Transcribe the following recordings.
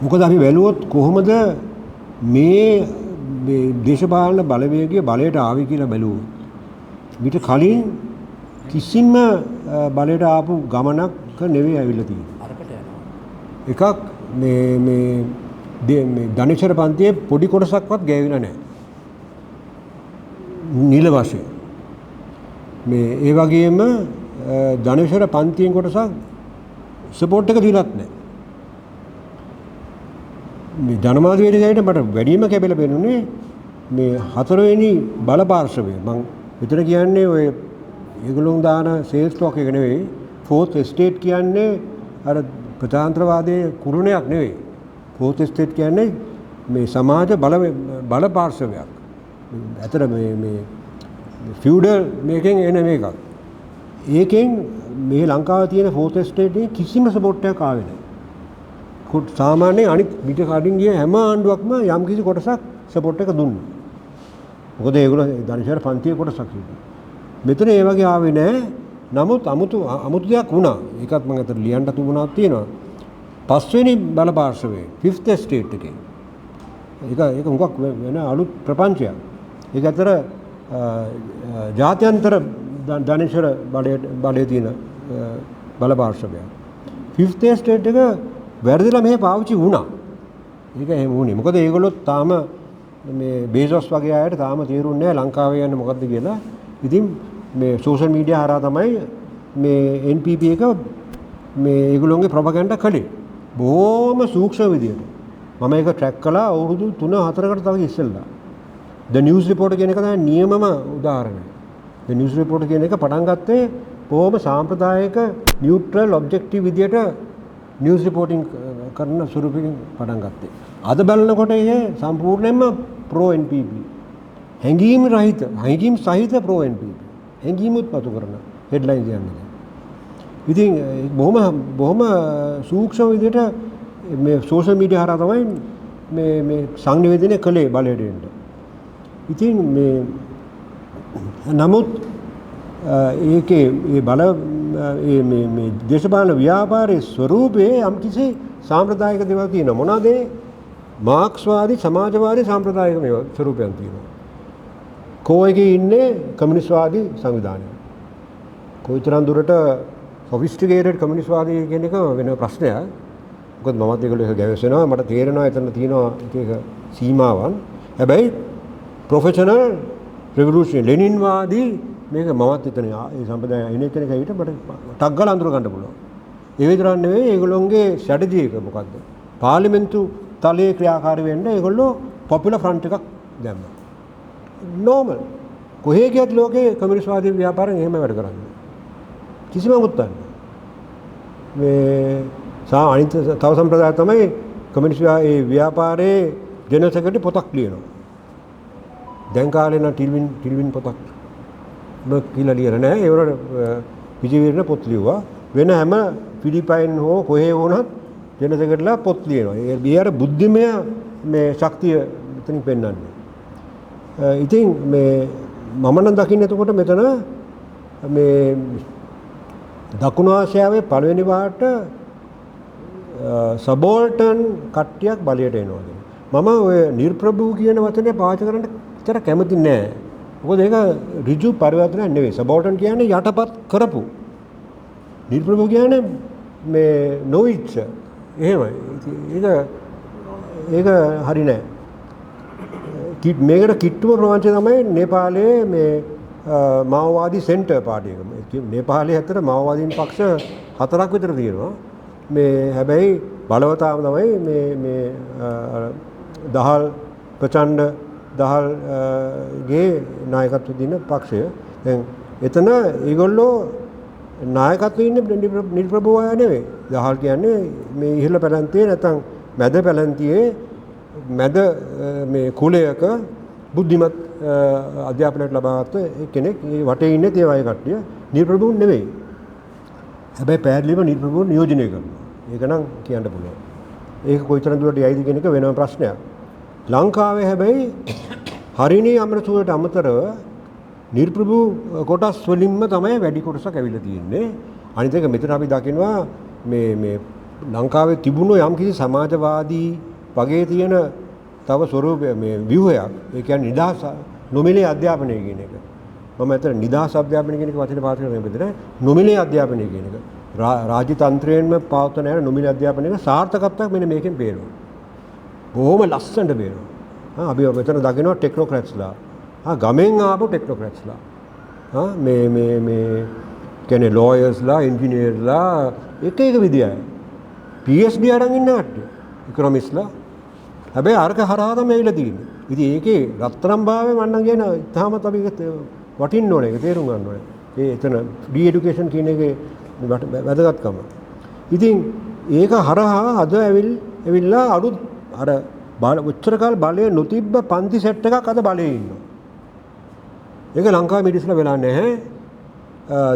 මොකද අපි බැලුවොත් කොහොමද මේ දේශපාලන බලවේගය බලයට ආවේ කියලා බැලුවොත් ඊට කලින් කිසිම බලයට ආපු ගමනක් නෙවෙයි ඇවිල්ලා තියෙන්නේ. අරකට යනවා. එකක් මේ ධනේශ්වර පන්තියේ පොඩි කොටසක්වත් ගෑවිලා නැහැ. නිල වශයෙන්. මේ ඒ වගේම ධනේශ්වර පන්තියෙන් කොටසක් සපෝට් එක දීලත් නැහැ. මේ ජනමාධ්‍ය වේදිකාවට මට වැඩිම කැපෙලා පෙනුනේ මේ හතරවෙනි බල පාර්ශවය. මම විතර කියන්නේ ඔය ඒගොල්ලෝ දාන සේල්ස් ස්ටොක් එක නෙවෙයි. ෆෝර්ත් එස්ටේට් කියන්නේ අර ප්‍රජාතන්ත්‍රවාදයේ කුරුණයක් නෙවෙයි. ෆෝර්ත් එස්ටේට් කියන්නේ මේ සමාජ බල පාර්ශවයක්. ඇතර මේ ෆියුඩල් මේකෙන් එන මේකක්. ඒකෙන් මේ ලංකාවේ තියෙන ෆෝර්ත් එස්ටේට් එකේ කිසිම සපෝට් එකක් ආවේ නැහැ. සාමාන්‍යයෙන් අනිත් පිට කඩින් ගිය හැම ආණ්ඩුවක්ම යම් කිසි කොටසක් සපෝට් එක දුන්නා. මොකද ඒගොල්ලෝ ධනේශ්වර පන්තියේ කොටසක් හිටියා. මෙතන ඒ වගේ ආවේ නැහැ. නමුත් අමුතු දෙයක් වුණා. ඒකත් මම අතට ලියන්න තුමුණක් තියෙනවා. පස්වෙනි බල පාර්ශවයේ 5th estate එකේ. ඒක මොකක් වෙන අලුත් ප්‍රපංචයක්. ඒක අතර ජාත්‍යන්තර ධනේශ්වර බලයේ තියෙන බල පාර්ශවයක්. 5th estate එක වැරදිලා මෙහෙ පාවිච්චි වුණා. ඒක එහෙම වුණේ. මොකද ඒගොල්ලෝ තාම මේ බේසොස් වගේ අයට තාම තේරුන්නේ නැහැ ලංකාවේ යන්නේ මොකද්ද කියලා. ඉතින් මේ සෝෂල් මීඩියා හරහා තමයි මේ NPP එක මේ ඒගොල්ලෝගේ ප්‍රොපගන්ඩා කළේ. බොහොම සූක්ෂම විදියට. මම ඒක ට්‍රැක් කළා අවුරුදු 3-4කට තව ඉස්සෙල්ලා. The News Report කියන එක තමයි නියමම උදාහරණය. The News Report කියන එක පටන් ගත්තේ බොහොම සාම්ප්‍රදායික නියුට්‍රල් ඔබ්ජෙක්ටිව් විදියට නිවුස් රිපෝටින් කරන ස්වරූපකින් පටන් ගත්තේ. අද බලනකොට ඒ සම්පූර්ණයෙන්ම ප්‍රෝ NPP. හැඟීම් සහිත ප්‍රෝ NPP. හැඟීමුත් පතු කරන හෙඩ්ලයින් කියන්නේ. ඉතින් බොහොම සූක්ෂම විදිහට මේ සෝෂල් මීඩියා හරහා තමයි මේ සංනිවේදනය කළේ බලයට එන්න. ඉතින් මේ නමුත් ඒකේ ඒ බල මේ දේශපාලන ව්‍යාපාරයේ ස්වරූපයේ යම්කිසි සාම්ප්‍රදායික දේවල් තියෙනවා. මොනවාද? මාක්ස්වාදී සමාජවාදී සාම්ප්‍රදායික මේවා ස්වරූපයන් තියෙනවා. කෝයකේ ඉන්නේ කමියුනිස්ට්වාදී සංවිධානය. කොයිතරම් දුරට සොෆිස්ටිකේටඩ් කමියුනිස්ට්වාදී කියන එක වෙන ප්‍රශ්නයක්. මොකද මමත් ඒගොල්ලෝ ඒක ගැවසෙනවා. මට තේරෙනවා එතන තියෙනවා එක සීමාවන්. හැබැයි ප්‍රොෆෙෂනල් රෙවොලූෂන් ලෙනින්වාදී මේක මමත් එතන ඒ සම්ප්‍රදාය එන කෙනෙක් ඇවිත් මට ටක් ගාලා අඳුර ගන්න පුළුවන්. ඒ විතරක් නෙවෙයි ඒගොල්ලෝගේ ස්ට්‍රැටජි එක මොකද්ද? පාර්ලිමේන්තු තලයේ ක්‍රියාකාරී වෙන්න ඒගොල්ලෝ පොපුලර් ෆ්‍රන්ට් එකක් දැම්මා. නෝමල්. කොහේ ගියත් ලෝකේ කමියුනිස්ට්වාදී ව්‍යාපාරයෙන් එහෙම වැඩ කරන්නේ. කිසිම මුත්තක් මේ අනිත් තව සම්ප්‍රදාය තමයි කමියුනිස්ට් ඒ ව්‍යාපාරයේ ජනරල් සෙක්‍රටරි පොතක් ලියනවා. දැන් කාලේ නම් ටිල්වින් පොතක් කියලා ලියලා නැහැ. ඒ වල විජේවීරණ පොත් ලිව්වා. වෙන හැම පිලිපයින් හෝ කොහේ වුණත් ජනරල් සෙක්‍රටරිලා පොත් ලියනවා. ඒ බියර බුද්ධිමය මේ ශක්තිය මෙතනින් පෙන්වන්නේ. ඉතින් මේ මම නම් දකින්නේ එතකොට මෙතන මේ දකුණු ආසියාවේ පළවෙනි වාට සබෝල්ටන් කට්ටියක් බලයට එනවා. මම ඔය නිර්ප්‍රභූ කියන වචනේ පාවිච්චි කරන්න විතර කැමති නෑ. මොකද ඒක ඍජු පරිවර්තනයක් නෙවෙයි. සබෝල්ටන් කියන්නේ යටපත් කරපු. නිර්ප්‍රභූ කියන්නේ මේ නොවිච්ච. එහෙමයි. ඒක හරි නෑ. මේකට කිට්ටුම ප්‍රවංචය තමයි නේපාලයේ මේ මාओवादी සෙන්ටර් පාර්ටි එක. නේපාලයේ ඇත්තට මාओवादीන් පක්ෂ 4ක් විතර තියෙනවා. මේ හැබැයි බලවතාම තමයි මේ දහල් ප්‍රචණ්ඩ දහල් ගේ නායකත්ව දින පක්ෂය. දැන් එතන ඒගොල්ලෝ නායකත්වයේ ඉන්නේ නිර්ප්‍රභූ අය නෙවෙයි. දහල් කියන්නේ මේ ඉහළ පැලැන්තියේ නැත්නම් මැද පැලැන්තියේ මැද මේ කුලයක බුද්ධිමත් අධ්‍යාපනයක් ලබාගත්ත කෙනෙක්. මේ වටේ ඉන්නේ ඒ වගේ කට්ටිය නිර්ප්‍රභූ නෙවෙයි. හැබැයි පැහැදිලිව නිර්ප්‍රභූ නියෝජනය කරනවා. ඒක නම් කියන්න පුළුවන්. ඒක කොයිතරම් දුරට යයිද කියන එක වෙනම ප්‍රශ්නයක්. ලංකාවේ හැබැයි හරිනේ අමරසූරට අමතරව නිර්ප්‍රභූ කොටස් වලින්ම තමයි වැඩි කොටසක් ඇවිල්ලා තියෙන්නේ. අනිත් එක මෙතන අපි දකිනවා මේ ලංකාවේ තිබුණු යම්කිසි සමාජවාදී වගේ තියෙන තව ස්වරූප මේ ව්‍යුහයක්. ඒ කියන්නේ නිදහස් නොමිලේ අධ්‍යාපනය කියන එක. මම අතන නිදහස් අධ්‍යාපනය කියන එක වචනේ පාවිච්චි කරන්නේ බෙදලා නොමිලේ අධ්‍යාපනය කියන එක. රාජ්‍ය තන්ත්‍රයෙන්ම පවත්වන යන නොමිලේ අධ්‍යාපනයක සාර්ථකත්වයක් මෙන්න මේකෙන් පේනවා. බොහොම ලස්සනට පේනවා. අපි මෙතන දකිනවා ටෙක්නොක්‍රැට්ස්ලා. ගමෙන් ආපු ටෙක්නොක්‍රැට්ස්ලා. මේ කියන්නේ ලෝයර්ස්ලා, ඉන්ජිනියර්ස්ලා එක විදියයි. PhD අරන් ඉන්න කට්ටිය. ඉකොනොමිස්ලා. හැබැයි අරක හරහා තමයි ඇවිල්ලා තියෙන්නේ. ඉතින් ඒකේ රත්තරන් භාවය මම නම් කියන තාමත් අපි වටින්න ඕනේ. ඒක තේරුම් ගන්න ඕනේ. ඒ එතන ඩී এডুকেෂන් කියන එකේ වැදගත්කම. ඉතින් ඒක හරහා අද ඇවිල්ලා අලුත් අර උත්තර කාල බලයේ නොතිබ්බ පන්ති සෙට් එකක් අද බලයේ ඉන්නවා. ඒක ලංකාවේ මිනිස්සුලා වෙලා නැහැ.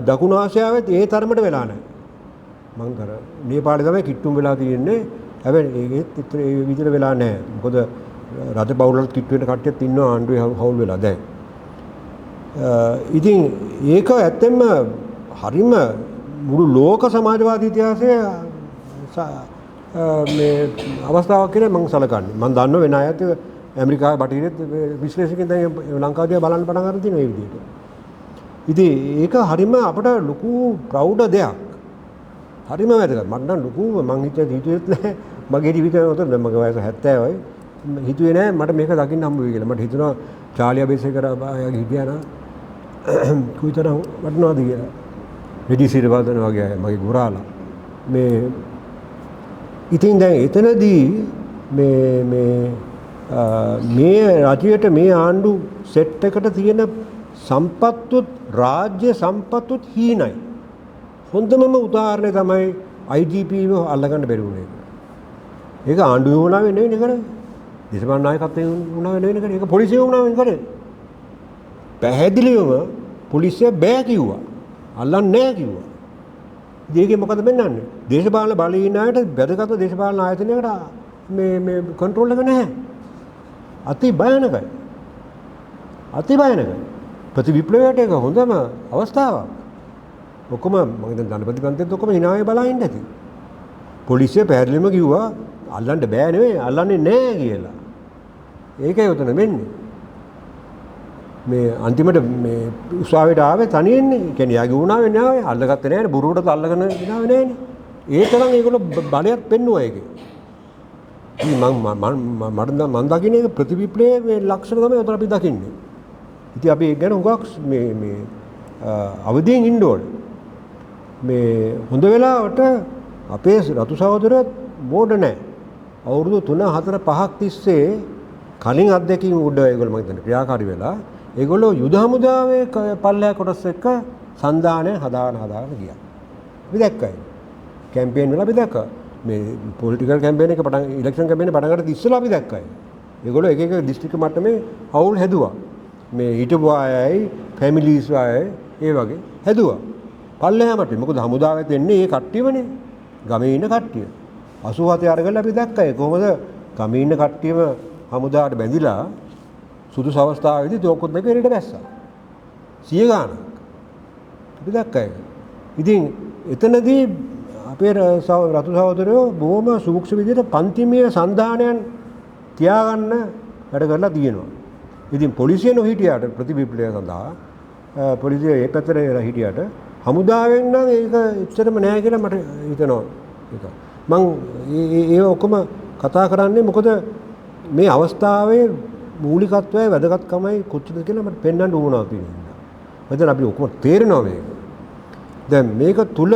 දකුණු ආසියාවෙත් ඒ තරමට වෙලා නැහැ. මං කර නේපාලේ තමයි කිට්ටුම් වෙලා තියෙන්නේ. හැබැයි ඒකෙත් ඒ විදිහට වෙලා නැහැ. මොකද රට බවුලට කිට්ටු වෙන කට්ටියත් ඉන්නවා ආණ්ඩුවේ හවුල් වෙලා දැන්. ඉතින් ඒක ඇත්තෙන්ම හරිම මුළු ලෝක සමාජවාදී ඉතිහාසයේ මේ අවස්ථාවක් කියලා මම සලකන්නේ. මම දන්නවා වෙන අයත් ඇමරිකාවේ බටහිරත් විශ්ලේෂකයන් දැන් ලංකාවදී බලන්න පටන් ගන්න තියෙන මේ විදිහට. ඉතින් ඒක හරිම අපිට ලොකු ප්‍රවුඩ දෙයක්. හරිම වැදගත්. මට නම් ලොකු මං හිතුවෙත් නැහැ. මගේ ජීවිතේ උතර දැන් මගේ වයස 70යි. හිතුවේ නැහැ මට මේක දකින්න හම්බ වෙයි කියලා. මට හිතුණා චාලියා බේසේකර ආයගේ හිටියා නා කුයිතරම් වටනවාද කියලා. රෙඩි සිරවදන වගේ අය මගේ ගුරාලා. ඉතින් දැන් එතනදී මේ රජයට මේ ආණ්ඩු සෙට් එකට තියෙන සම්පත්තුත් රාජ්‍ය සම්පත්තුත් හීනයි. හොඳම උදාහරණය තමයි IGP අල්ලගන්න බැරි වුණේ. ඒක ආණ්ඩුවේ වුණාවේ නෙවෙයි නේද? දේශපාලන නායකත්වයෙන් වුණාවේ නෙවෙයි නේද? ඒක පොලිසිය වුණාවේ නේද? පැහැදිලිවම පොලිසිය බෑ කිව්වා. අල්ලන්නේ නැහැ කිව්වා. ඒකේ මොකද වෙන්නන්නේ? දේශපාලන බලීනායට වැදගත් දේශපාලන ආයතනයකට මේ කන්ට්‍රෝල් එක නැහැ. අති භයානකයි. ප්‍රතිවිප්ලවයට එක හොඳම අවස්ථාවක්. ඔක්කොම මම දැන් ධනපති පන්තිත් ඔක්කොම hinaවේ බලා ඉන්න ඇති. පොලිසිය පැහැදිලිවම කිව්වා අල්ලන්න බෑ නෙවෙයි අල්ලන්නේ නැහැ කියලා. ඒකයි උතන වෙන්නේ. මේ අන්තිමට මේ උසාවියට ආවේ තනියෙන්නේ. ඒ කියන්නේ යාගේ වුණාවේ නෑ අල්ලගත්තේ නෑනේ බුරුවටත් අල්ලගෙන ඉනාවේ නෑනේ. ඒ තරම් ඒගොල්ලෝ බලයක් පෙන්නුවා ඒකේ. මම දකින්නේ ප්‍රතිවිප්ලවයේ මේ ලක්ෂණ තමයි උතන අපි දකින්නේ. ඉතින් අපි ඒක ගැන හුඟක් මේ අවදීන් ඉන්න ඕනේ. මේ හොඳ වෙලාවට අපේ රතු සහෝදරයෝ බෝඩ නැහැ. අවුරුදු 3 4 5ක් තිස්සේ කලින් අත්දැකීම් උඩ ඒගොල්ලෝ මම හිතන්නේ ක්‍රියාකාරී වෙලා ඒගොල්ලෝ යුද හමුදාවේ පල්ලෑ කොටස් එක්ක සන්දානය හදාගෙන ගියා. අපි දැක්කයි. කැම්පේන් වල අපි දැක්කා. මේ පොලිටිකල් කැම්පේන් එක පටන් ඉලෙක්ෂන් කැම්පේන් එක පටන් ගන්න ඉස්සෙල්ලා අපි දැක්කයි. ඒගොල්ලෝ එක දිස්ත්‍රික්ක මට්ටමේ අවුල් හැදුවා. මේ හිටපු අයයි ෆැමිලිස් අයයි ඒ වගේ හැදුවා. පල්ලෑමට මොකද හමුදාවෙත් එන්නේ ඒ කට්ටියමනේ. ගමේ ඉන්න කට්ටිය. 87 අරගල අපි දැක්කයි. කොහොමද ගමේ ඉන්න කට්ටියම හමුදාවට බැඳිලා සුදුසු අවස්ථාවේදී තෝකොත් දෙක එළියට බැස්සා. 100 ගාණක්. අපි දැක්කයි. ඉතින් එතනදී අපේ රතු සහෝදරයෝ බොහොම සූක්ෂම විදිහට පන්තිමය සන්දානයන් තියාගන්න වැඩ කරලා තියෙනවා. ඉතින් පොලිසිය නොහිටියට ප්‍රතිවිප්ලවය සඳහා පොලිසිය ඒ පැත්තට වෙලා හිටියට හමුදාවෙන් නම් ඒක එච්චරම නෑ කියලා මට හිතෙනවා. ඒක මං ඒ ඔක්කොම කතා කරන්නේ මොකද මේ අවස්ථාවේ මූලිකත්වයේ වැදගත්කමයි කොච්චරද කියලා මට පෙන්වන්න ඕනවා තියෙනවා. මම අපි ඔක්කොම තේරෙනවා මේක. දැන් මේක තුල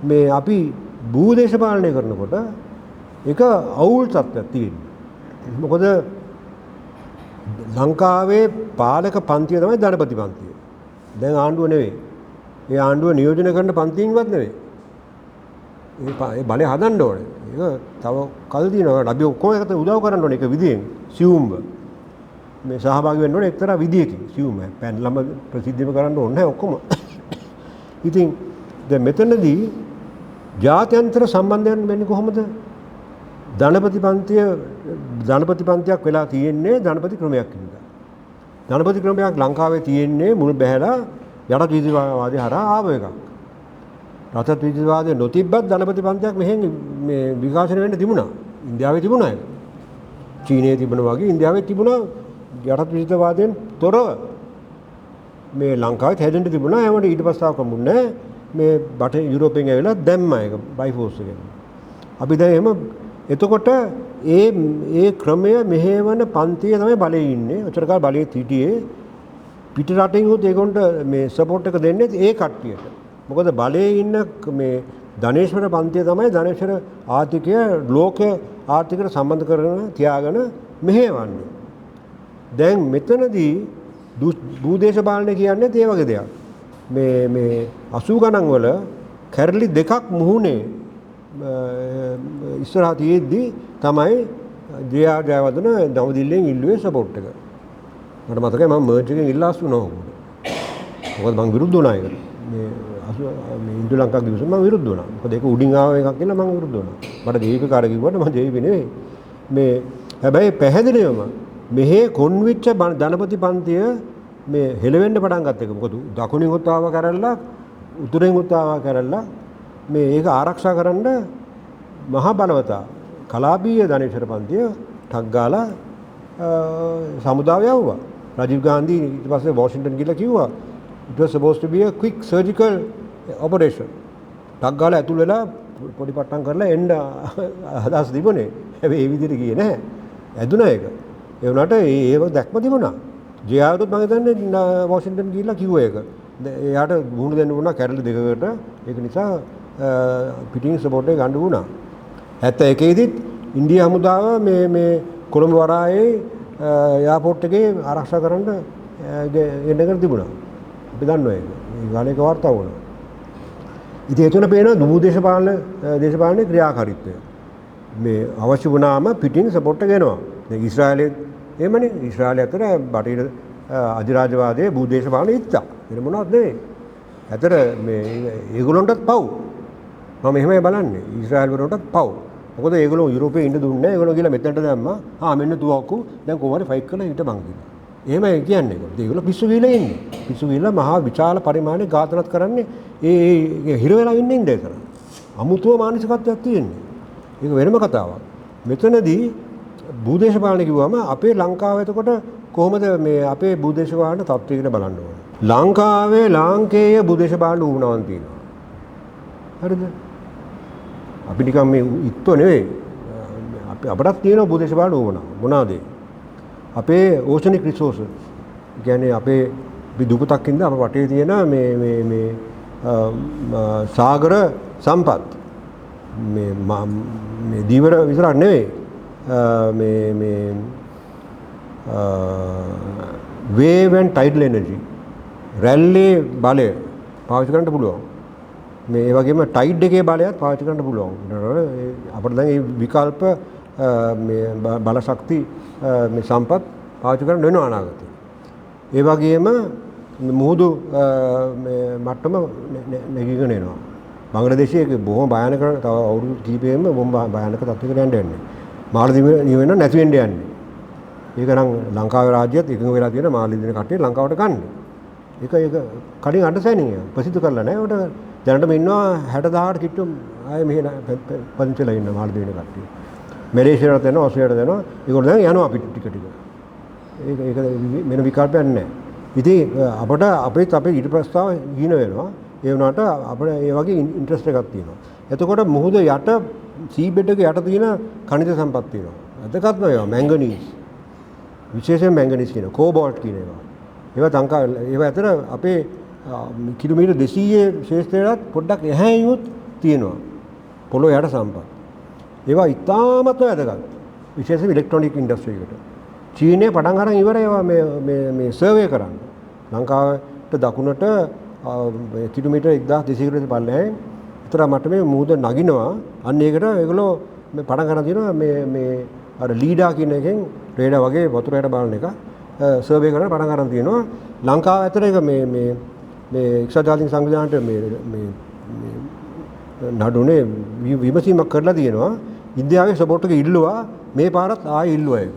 මේ අපි භූදේශපාලනය කරනකොට ඒක අවුල් තත්ත්වයක් තියෙනවා. මොකද ලංකාවේ පාලක පන්තිය තමයි ධනපති පන්තිය. දැන් ආණ්ඩුව නෙවෙයි. ඒ ආණ්ඩුව නියෝජනය කරන පන්තියින්වත් නෙවෙයි. ඒ බලය හදන්න ඕනේ. ඒක තව කල් දිනනවා. අපි ඔක්කොම එකට උදව් කරන්න ඕනේ ඒක විදියෙන් සියුම්ව. මේ සහභාගී වෙන්න ඕනේ එක්තරා විදියකින් සියුම්ව. පැනලම ප්‍රසිද්ධිම කරන්න ඕනේ නැහැ ඔක්කොම. ඉතින් දැන් මෙතනදී ජාත්‍යන්තර සම්බන්ධයන් වෙන්නේ කොහොමද? ධනපති පන්තියක් වෙලා තියෙන්නේ ධනපති ක්‍රමයක් හින්දා. ධනපති ක්‍රමයක් ලංකාවේ තියෙන්නේ මුල් බැහැලා යට ජීවිතවාදී හරහා ආව එකක්. රටත් විජිතවාදයේ නොතිබ්බත් ධනපති පන්තියක් මෙහෙන් මේ විකාශනය වෙන්න තිබුණා. ඉන්දියාවේ තිබුණා ඒක. චීනයේ තිබුණා වගේ ඉන්දියාවේ තිබුණා යටත් විජිතවාදයෙන් තොරව මේ ලංකාවේ හැදෙන්න තිබුණා. ඒවට ඊට පස්සේ කමුන්නේ මේ බටේ යුරෝපෙන් ඇවිල්ලා දැම්මා ඒක බයිෆෝස් එකෙන්. අපි දැන් එහෙම එතකොට ඒ ක්‍රමය මෙහෙවන පන්තිය තමයි බලයේ ඉන්නේ. ඔච්චර කාල බලයේ හිටියේ පිට රටින් උත් ඒගොල්ලන්ට මේ සපෝට් එක දෙන්නේ ඒ කට්ටියට. මොකද බලයේ ඉන්න මේ ධනේශ්වර පන්තිය තමයි ධනේශ්වර ආර්ථිකය ලෝක ආර්ථිකයට සම්බන්ධ කරන තියාගෙන මෙහෙවන්නේ. දැන් මෙතනදී භූදේශපාලනය කියන්නේ ඒ වගේ දෙයක්. මේ 80 ගණන් වල කැරලි දෙකක් මුහුණේ ඉස්සරහ තියෙද්දි තමයි ජේ.ආර්. ජයවර්ධන නවදිල්ලෙන් ඉල්ලුවේ සපෝට් එක. මට මතකයි මම මර්ජ් එකෙන් ඉල්ලාස් වුණා ඕක. මොකද මම විරුද්ධ වුණා ඒකට. මේ ඉන්දු ලංකා දිවිසම මම විරුද්ධ වුණා. මොකද ඒක උඩින් ආව එකක් කියලා මම විරුද්ධ වුණා. මට ජීවිකාර කිව්වට මම ජීවි නෙවෙයි. මේ හැබැයි පැහැදිලිවම මෙහි කොන්විච්ච ධනපති පන්තිය මේ හෙලවෙන්න පටන් ගත්ත එක. මොකද දකුණින් උත්තාව කරලා උතුරෙන් උත්තාව කරලා මේ ඒක ආරක්ෂා කරන්න මහා බලවතා කලාපීය ධනේශ්වර පන්තිය ටක් ගාලා සමුදාව යවුවා. රජීව් ගාන්ධි ඊට පස්සේ වොෂින්ටන් ගිහලා කිව්වා it was supposed to be a quick surgical operation. ටක් ගාලා ඇතුල් වෙලා පොඩි පට්ටම් කරලා එන්න අදහස් තිබුණේ. හැබැයි ඒ විදිහට ගියේ නැහැ. ඇදුණා ඒක. ඒ වුණාට ඒව දැක්ම තිබුණා. ජේ.ආර්.ත් මම හිතන්නේ වොෂින්ටන් ගිහලා කිව්වා ඒක. එයාට වුණ දෙන්න වුණා කැරලි දෙකකට. ඒක නිසා පිටින් සපෝට් එක ගන්න වුණා. 71 දී ඉන්දියා හමුදාව මේ කොළඹ වරායේ එයාපෝට් එකේ ආරක්ෂා කරන්න එන්නගෙන තිබුණා. අපි දන්නවා ඒක. මේ ගාලේක වාර්තා වුණා. ඉතින් එතන පේනවා දේශපාලන ක්‍රියාකාරීත්වය. මේ අවශ්‍ය වුණාම පිටින් සපෝට් එක එනවා. දැන් ඊශ්‍රායලයේ එහෙමනේ ඊශ්‍රායලය අතර බටහිර අධිරාජ්‍යවාදයේ භූදේශපාලන ඉච්ඡා. වෙන මොනවද නෙවෙයි. ඇතර මේ ඒගොල්ලන්ටත් පව්. මම එහෙමයි බලන්නේ. ඊශ්‍රායල් වලටත් පව්. මොකද ඒගොල්ලෝ යුරෝපේ ඉන්න දුන්නේ නැහැ. ඒගොල්ලෝ ගිහලා මෙතනට දැම්මා. මෙන්න තුවක්කු. දැන් කොහොමද ෆයිට් කරලා හිට බං කියලා. එහෙමයි කියන්නේ ඒගොල්ලෝ. ඒගොල්ලෝ පිස්සු වීලා ඉන්නේ. පිස්සු වීලා මහා විශාල පරිමාණයේ ඝාතනත් කරන්නේ ඒ හිර වෙලා ඉන්නේ ඉන්නේ ඒක. අමුතුව මානසිකත්වයක් තියෙන්නේ. ඒක වෙනම කතාවක්. මෙතනදී භූදේශපාලන කිව්වම අපේ ලංකාව එතකොට කොහොමද මේ අපේ භූදේශපාලන තත්ත්වය කියලා බලන්න ඕනේ. ලංකාවේ ලාංකේය භූදේශපාලන උවමනාවක් තියෙනවා. හරිද? අපි නිකන් මේ ඉත්තෝ නෙවෙයි. අපිටත් තියෙන භූදේශපාලන උවමනාව. මොනවාද? අපේ ඕෂනික් රිසෝර්ස්. කියන්නේ අපේ දුපතක් ඉඳන් අපේ වටේ තියෙන මේ සාගර සම්පත්. මේ දීවර විතරක් නෙවෙයි. මේ wave and tidal energy රැල්ලේ බලය පාවිච්චි කරන්න පුළුවන්. මේ ඒ වගේම ටයිඩ් එකේ බලයත් පාවිච්චි කරන්න පුළුවන්. අපිට දැන් මේ විකල්ප මේ බල ශක්ති මේ සම්පත් පාවිච්චි කරන්න වෙනවා අනාගතේ. ඒ වගේම මුහුදු මේ මට්ටම නැගීගෙන එනවා. බංග්ලාදේශයේ බොහොම භයානක තව අවුරුදු කිහිපෙම බොහොම භයානක තත්ත්වයකට යන්න යන්නේ. මාලදීව නිවෙන්න නැති වෙන්න යන්නේ. ඒක නම් ලංකාවේ රාජ්‍යයත් එකඟ වෙලා තියෙන මාලදීව කට්ටිය ලංකාවට ගන්න. ඒක කඩින් අඬසැනින් ප්‍රසිද්ධ කරලා නැහැ. උඩ දැනටම ඉන්නවා 60000කට කිට්ටු ආයේ මෙහෙ පදිංචිලා ඉන්න මාලදීව කට්ටිය. මැලේසියාවට දෙනවා, ඕස්ට්‍රේලියාවට දෙනවා. ඒගොල්ලෝ දැන් යනවා අපිට ටික ටික. ඒක වෙන විකල්පයක් නැහැ. ඉතින් අපේ ඊට ප්‍රස්තාව හීන වෙනවා. ඒ වුණාට අපිට ඒ වගේ ඉන්ට්‍රස්ට් එකක් තියෙනවා. එතකොට මුහුද යට සී බෙඩ් එක යට තියෙන ඛනිජ සම්පත් තියෙනවා. අදකත්ම ඒවා මැංගනීස්. විශේෂයෙන් මැංගනීස් කියන කෝබෝල්ට් කියන ඒවා. ඒවා අතර අපේ කිලෝමීටර් 200 ශේෂ්ත්‍රයට පොඩ්ඩක් එහායිනුත් තියෙනවා. පොළොව යට සම්පත්. ඒවා ඉතාමත් වැදගත්. විශේෂයෙන් ඉලෙක්ට්‍රොනික ඉන්ඩස්ට්‍රි එකට. චීනයේ පටන් අරන් ඉවරයි ඒවා මේ සර්වේ කරන්න. ලංකාවට දකුණට කිලෝමීටර් 1200 කට පල්ලෙහායි විතර මට්ටමේ මුහුද නගිනවා. අන්න ඒකට ඒගොල්ලෝ මේ පටන් ගන්න තියෙනවා මේ අර ලීඩා කියන එකෙන් රේඩා වගේ වතුරයට බලන එක සර්වේ කරන්න පටන් ගන්න තියෙනවා. ලංකාව ඇතර එක මේ එක්සත් ජාතික සංවිධානයට මේ නඩුනේ විමසීමක් කරලා තියෙනවා. ඉන්දියාවේ සපෝට් එක ඉල්ලුවා මේ පාරත් ආයෙ ඉල්ලුවා ඒක.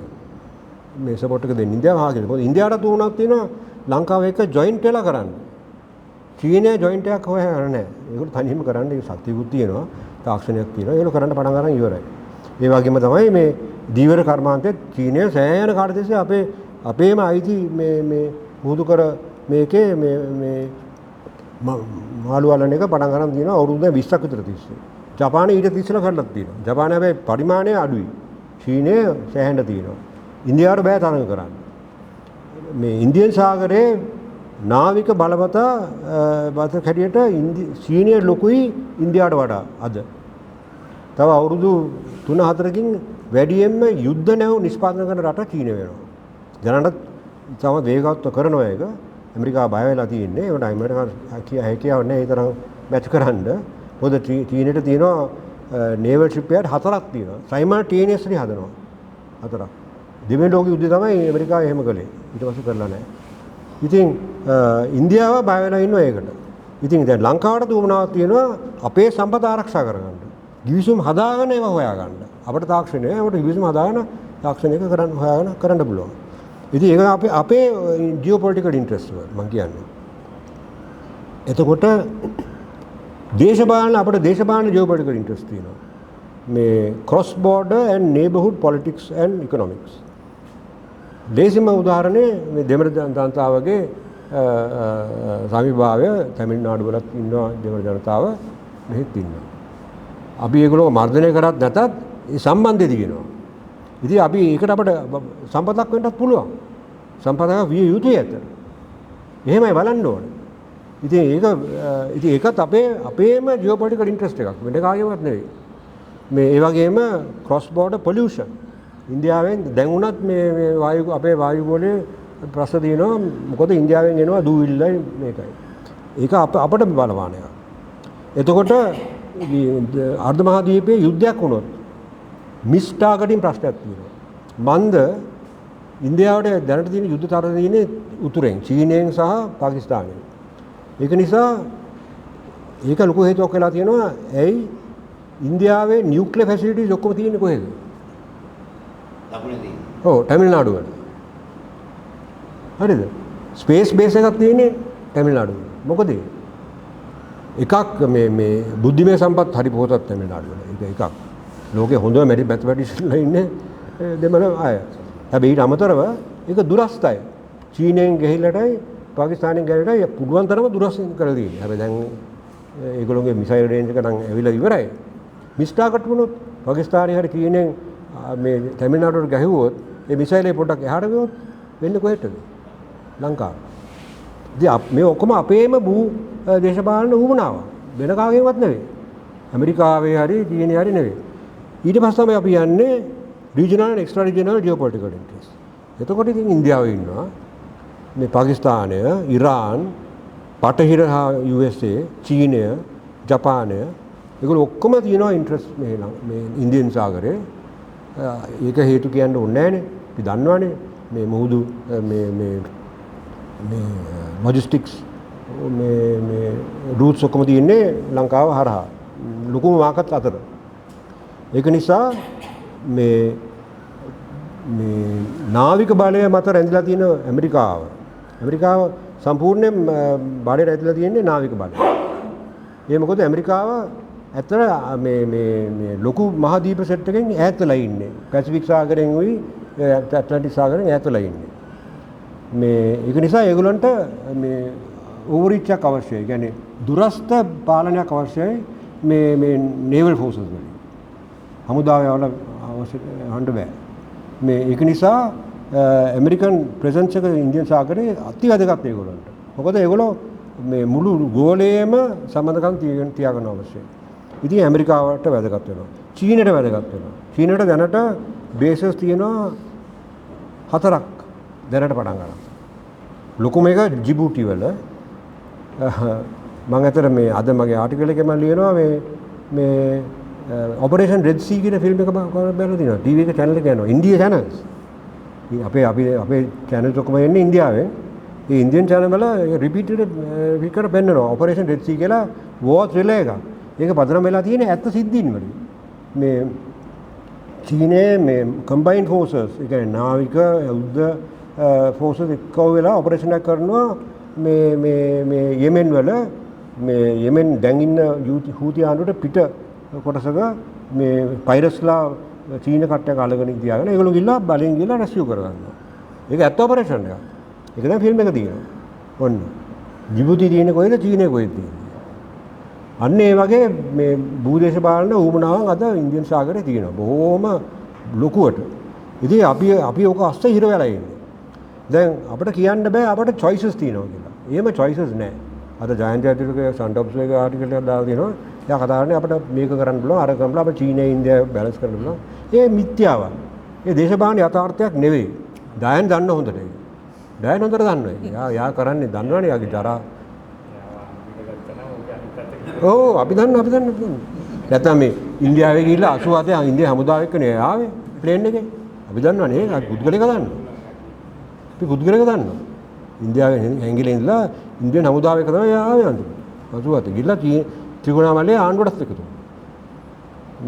මේ සපෝට් එක දෙන්න ඉන්දියාව ආගෙන. මොකද ඉන්දියාවට උනක් තියෙනවා ලංකාව එක්ක ජොයින්ට් වෙලා කරන්න. චීනය ජොයින්ට් එකක් හොයන්නේ නැහැ. ඒගොල්ලෝ තනියම කරන්න ඒ ශක්තියකුත් තියෙනවා, තාක්ෂණයක් තියෙනවා. ඒගොල්ලෝ කරන්න පටන් ගන්න ඉවරයි. ඒ වගේම තමයි මේ දීවර කර්මාන්තයේ චීනය සෑහෙන කාට තිස්සේ අපේම අයිති මේ මුහුදු කර මේකේ මේ මාළු වලන එක පටන් ගන්න තියෙනවා අවුරුදු 20ක් විතර තිස්සේ. ජපානයේ ඊට තිස්සලා කරලා තියෙනවා. ජපානයේ හැබැයි පරිමාණය අඩුයි. චීනය සෑහෙන තියෙනවා. ඉන්දියාවට බෑ තරඟ කරන්න. මේ ඉන්දියන් සාගරයේ නාවික බලවතා බත කැඩියට චීනය ලොකුයි ඉන්දියාවට වඩා අද. තව අවුරුදු 3-4කින් වැඩියෙන්ම යුද්ධ නැව් නිෂ්පාදනය කරන රට චීනය වෙනවා. දැනටත් තම වේගවත් කරනවා ඒක. ඇමරිකාව බය වෙලා තියෙන්නේ. ඒකට ඇමරිකාව හැකියාවක් නැහැ ඒ තරම් මැච් කරන්න. මොකද චීනයට තියෙනවා නේවල් ෂිප් යාඩ් 4ක් තියෙනවා. සයිමල්ටේනියස්ලි හදනවා. 4ක්. දෙවෙනි ලෝක යුද්ධය තමයි ඇමරිකාව එහෙම කළේ. ඊට පස්සේ කරලා නැහැ. ඉතින් ඉන්දියාව බය වෙලා ඉන්නවා ඒකට. ඉතින් දැන් ලංකාවට උවමනාවක් තියෙනවා අපේ සම්පත ආරක්ෂා කරගන්න. ගිවිසුම් හදාගෙන ඒවා හොයාගන්න. අපේ තාක්ෂණය අපිට ගිවිසුම් හදාගෙන තාක්ෂණයක හොයාගෙන කරන්න පුළුවන්. ඉතින් ඒක අපේ ජියෝපොලිටිකල් ඉන්ට්‍රස්ට් එක මම කියන්නේ. එතකොට අපේ දේශපාලන ජියෝපොලිටිකල් ඉන්ට්‍රස්ට් තියෙනවා. මේ cross border and neighbourhood politics and economics. දේශීය උදාහරණේ මේ දෙමළ ජනතාවගේ සමීභාවය තමිල්නාඩු වලත් ඉන්නවා දෙමළ ජනතාව මෙහෙත් ඉන්නවා. අපි ඒගොල්ලෝ මර්ධනය කරත් නැතත් ඒ සම්බන්ධය දිගෙනවා. ඉතින් අපි ඒකට අපිට සම්පතක් වෙන්නත් පුළුවන්. සම්පතක විය යුතුයි ඇත. එහෙමයි බලන්න ඕනේ. ඉතින් ඒකත් අපේම ජියෝපොලිටිකල් ඉන්ට්‍රස්ට් එකක්. වෙන කාගේවත් නෙවෙයි. මේ ඒ වගේම ක්‍රොස් බෝඩර් පොලියුෂන්. ඉන්දියාවෙන් දැන් උනත් මේ අපේ වායු ගෝලයේ ප්‍රශ්න තියෙනවා. මොකද ඉන්දියාවෙන් එනවා දූවිල්ලයි මේකයි. ඒක අපිට බලපාන එකක්. එතකොට අර්ධ මහා දීපයේ යුද්ධයක් වුණොත් මිස් ටාගටින් ප්‍රශ්නයක් තියෙනවා. මන්ද ඉන්දියාවට දැනට තියෙන යුද්ධ තරණ තියෙන්නේ උතුරෙන් චීනයෙන් සහ පාකිස්තානයෙන්. ඒක නිසා ඒක ලොකු හේතුවක් වෙලා තියෙනවා. ඇයි ඉන්දියාවේ නියුක්ලියර් ෆැසිලිටිස් ඔක්කොම තියෙන්නේ කොහෙද? දකුණේදී. ඔව් තමිල්නාඩු වල. හරිද? ස්පේස් බේස් එකක් තියෙන්නේ තමිල්නාඩු වල. මොකද එකක් මේ බුද්ධිමය සම්පත් හරි පොහොසත් තමිල්නාඩු වල. ඒක එකක්. ලෝකේ හොඳම මැතිවරණලා ඉන්නේ දෙමළ අය. හැබැයි ඊට අමතරව ඒක දුරස්තයි. චීනයෙන් ගිහිල්ලටයි පාකිස්තානෙන් ගිහිල්ලටයි පුළුවන් තරම දුරස් කරලා තියෙන්නේ. හැබැයි දැන් ඒගොල්ලෝගේ මිසයිල් රේන්ජ් එක නම් ඇවිල්ලා ඉවරයි. මිස්ටාකට වුණොත් පාකිස්තානයේ හරි චීනෙන් මේ තමිල්නාඩුවට ගැහුවොත් ඒ මිසයිලේ පොඩ්ඩක් එහාට ගියොත් වෙන්නේ කොහෙටද? ලංකාව. ඉතින් මේ ඔක්කොම අපේම දේශපාලන ඌමනාව. වෙන කාගෙන්වත් නෙවෙයි. ඇමරිකාවේ හරි චීනයේ හරි නෙවෙයි. ඊට පස්සේ තමයි අපි යන්නේ regional and extra regional geopolitical interest. එතකොට ඉතින් ඉන්දියාවේ ඉන්නවා මේ පාකිස්තානය, ඉරාන්, බටහිර USA, චීනය, ජපානය ඒගොල්ලෝ ඔක්කොම තියෙනවා ඉන්ට්‍රස්ට් මේ ඉන්දියන් සාගරේ. ඒක හේතු කියන්න ඕනේ නැහනේ. අපි දන්නවනේ මේ මුහුදු මේ ලොජිස්ටික්ස් මේ රූට්ස් ඔක්කොම තියෙන්නේ ලංකාව හරහා. ලොකුම මාකට් අතර. ඒක නිසා මේ නාවික බලය මත රැඳිලා තියෙන ඇමරිකාව සම්පූර්ණයෙන් බලය රැඳිලා තියෙන්නේ නාවික බලය. ඒ මොකද ඇමරිකාව ඇත්තට මේ ලොකු මහදීප සෙට් එකෙන් ඈත් වෙලා ඉන්නේ. පැසිෆික් සාගරයෙන් උයි ඇට්ලන්ටික් සාගරයෙන් ඈත් වෙලා ඉන්නේ. මේ ඒක නිසා ඒගොල්ලන්ට මේ ඕවර්රීච් එකක් අවශ්‍යයි. ඒ කියන්නේ දුරස්ත පාලනයක් අවශ්‍යයි මේ නේවල් ෆෝසස් වලින්. හමුදාව වල අවශ්‍ය හොඳ බෑ. මේ ඒක නිසා ඇමරිකන් ප්‍රෙසන්ස් එක ඉන්දියන් සාගරේ අති වැදගත් ඒගොල්ලන්ට. මොකද ඒගොල්ලෝ මේ මුළු ගෝලයේම සම්බන්ධකම් තියාගන්න අවශ්‍යයි. ඉතින් ඇමරිකාවට වැදගත් වෙනවා. චීනයට වැදගත් වෙනවා. චීනයට දැනට බේසස් තියෙනවා 4ක් දැනට පටන් ගන්නවා. ලොකුම එක ජිබූටි වල මම අතර මේ අද මගේ ආටිකල් එකේ මම ලියනවා මේ ඔපරේෂන් රෙඩ් සී කියන ෆිල්ම් එක බලලා තියෙනවා. ටීවී එක channel එක යනවා. India channels. අපේ channels ඔක්කොම එන්නේ ඉන්දියාවෙන්. ඒ ඉන්දියන් channel වල රිපීටඩ් විකර පෙන්නනවා. ඔපරේෂන් රෙඩ් සී කියලා වෝර් ත්‍රිලර් එකක්. ඒක පදනම් වෙලා තියෙන්නේ ඇත්ත සිද්ධීන් වලින්. මේ චීනයේ මේ කම්බයින්ඩ් ෆෝසස් ඒ කියන්නේ නාවික යුද්ධ ෆෝසස් එක්ක වෙලා ඔපරේෂන් එකක් කරනවා මේ යෙමෙන් වල මේ යෙමෙන් දැන් ඉන්න හූති ආණ්ඩුවට පිට කොටසක මේ පයිරස්ලා චීන කට්ටයක් අල්ලගෙන තියාගෙන ඒගොල්ලෝ ගිහලා බලෙන් ගිහලා රැස්කියු කරගන්නවා. ඒක ඇත්ත ඔපරේෂන් එකක්. ඒක දැන් ෆිල්ම් එක තියෙනවා. ඔන්න. ජිබුති තියෙන්නේ කොහෙද චීනේ කොහෙද තියෙන්නේ. අන්න ඒ වගේ මේ භූදේශ පාලන ඌමනාවන් අද ඉන්දියන් සාගරේ තියෙනවා. බොහෝම ලොකුවට. ඉතින් අපි ඔක අස්සේ හිර වෙලා ඉන්නේ. දැන් අපිට කියන්න බෑ අපිට choices තියෙනවා කියලා. එහෙම choices නැහැ. අද ජයන්ත ඇතුළේ සන්ඩොප්ස් එකේ ආටිකල් එකක් දාලා තියෙනවා. එයා කතා කරන්නේ අපිට මේක කරන්න පුළුවන් අර කරන්න පුළුවන් අපිට චීනය ඉන්දියාව බැලන්ස් කරන්න පුළුවන්. ඒ මිත්‍යාවක්. ඒ දේශපාලන යථාර්ථයක් නෙවෙයි. ඩයන් දන්න හොඳට ඒක. ඩයන් හොඳට දන්නවා. යා කරන්නේ දන්නවනේ යාගේ ජරා. ඔව් අපි දන්න. නැත්නම් මේ ඉන්දියාවේ ගිහිල්ලා 87 ඉන්දියා හමුදාව එක්කනේ ආවේ ප්ලේන් එකේ. අපි දන්නවනේ ඒක පුද්ගලයෙක් දන්නවා. අපි පුද්ගලයෙක් දන්නවා. ඉන්දියාවේ හැංගිලා ඉඳලා ඉන්දියන් හමුදාව එක්ක තමයි ආවේ අන්තිමට. 87 ගිහිල්ලා ත්‍රිකුණාමලයේ ආණ්ඩුවටත් එකතු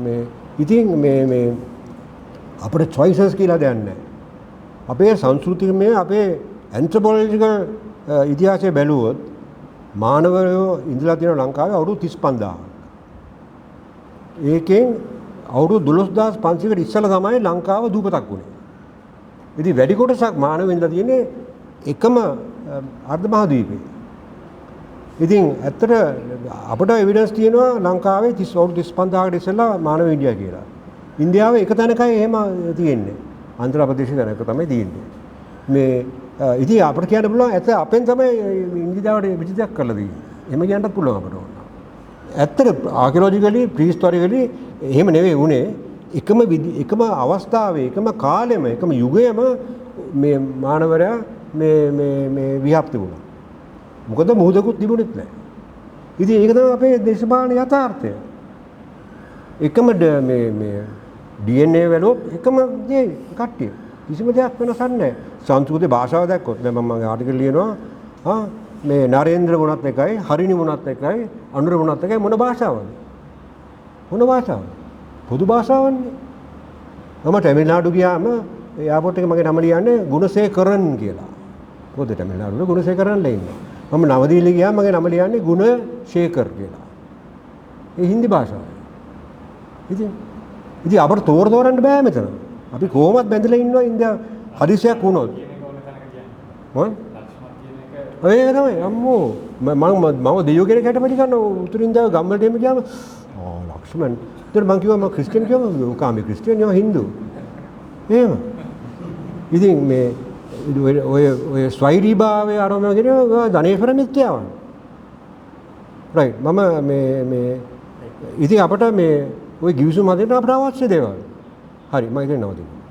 මේ ඉතින් මේ අපේ choices කියලා දෙයක් නැහැ. අපේ සංස්කෘතිකමය අපේ ඇන්ත්‍රොපොලොජිකල් ඉතිහාසය බැලුවොත් මානවයෝ ඉඳලා තියෙන ලංකාවේ අවුරුදු 35000. ඒකෙන් අවුරුදු 12500කට ඉස්සෙල්ලා තමයි ලංකාව දූපතක් වුණේ. ඉතින් වැඩි කොටසක් මානවයෝ ඉඳලා තියෙන්නේ එකම අර්ධ මහා ද්වීපේ. ඉතින් ඇත්තට අපිට එවිඩන්ස් තියෙනවා ලංකාවේ 30 අවුරුදු 35000කට ඉස්සෙල්ලා මානව ඉන්දියා කියලා. ඉන්දියාවේ එක තැනකයි එහෙම තියෙන්නේ. ආන්ධ්‍ර ප්‍රදේශයේ තැනක තමයි තියෙන්නේ. මේ ඉතින් අපිට කියන්න පුළුවන් ඇත්ත අපෙන් තමයි ඉන්දියාවට විචිතයක් කරලා තියෙන්නේ. එහෙම කියන්නත් පුළුවන් අපිට ඕන. ඇත්තට ආකියොලොජිකලි ප්‍රීහිස්ටොරිකලි එහෙම නෙවෙයි උනේ. එකම අවස්ථාවේ එකම කාලෙම එකම යුගයේම මේ මානවරයා මේ විහාප්ති වුණා. මොකද මුහුදකුත් තිබුණෙත් නැහැ. ඉතින් ඒක තමයි අපේ දේශපාලන යථාර්ථය. එකම මේ DNA වලෝ එකම දේ කට්ටිය. කිසිම දෙයක් වෙනසක් නැහැ. සංස්කෘතික භාෂාව දැක්කොත් දැන් මම ආටිකල් ලියනවා මේ නරේන්ද්‍ර මොනත් එකයි හරිනි මොනත් එකයි අනුර මොනත් එකයි මොන භාෂාවද? මොන භාෂාවද? පොදු භාෂාවන්නේ. මම තමිල්නාඩු ගියාම එයාපෝට් එකේ මගේ නම ලියන්නේ ගුණසේකරන් කියලා. පොද තමිල්නාඩුවේ ගුණසේකරන්ලා ඉන්නවා. මම නවදීලි ගියාම මගේ නම ලියන්නේ ගුණශේකර් කියලා. ඒ හින්දි භාෂාව. ඉතින් අපට තෝරන්න බෑ මෙතන. අපි කොහොමද බැඳලා ඉන්නවා ඉන්දියා හදිසියක් වුණොත්. මොකද? ඒක තමයි අම්මෝ මම දෙවියෝ කෙනෙක් හැට පිටි ගන්න උතුරින් දාව ගම්වලට එන්න ගියාම ලක්ෂ්මන් ඊට මං කිව්වා මම ක්‍රිස්තියානි කිව්වා ඔක ආමි ක්‍රිස්තියානි මම හින්දු. එහෙම. ඉතින් මේ ඔය ස්වෛරීභාවයේ ආරෝමන කියන ධනේශ්වර මිත්‍යාවන්. රයිට් මම මේ ඉතින් අපට මේ ওই ගිවිසුම හදන්න අපට අවශ්‍ය දේවල්. හරි මම ඉතින් නවතිනවා.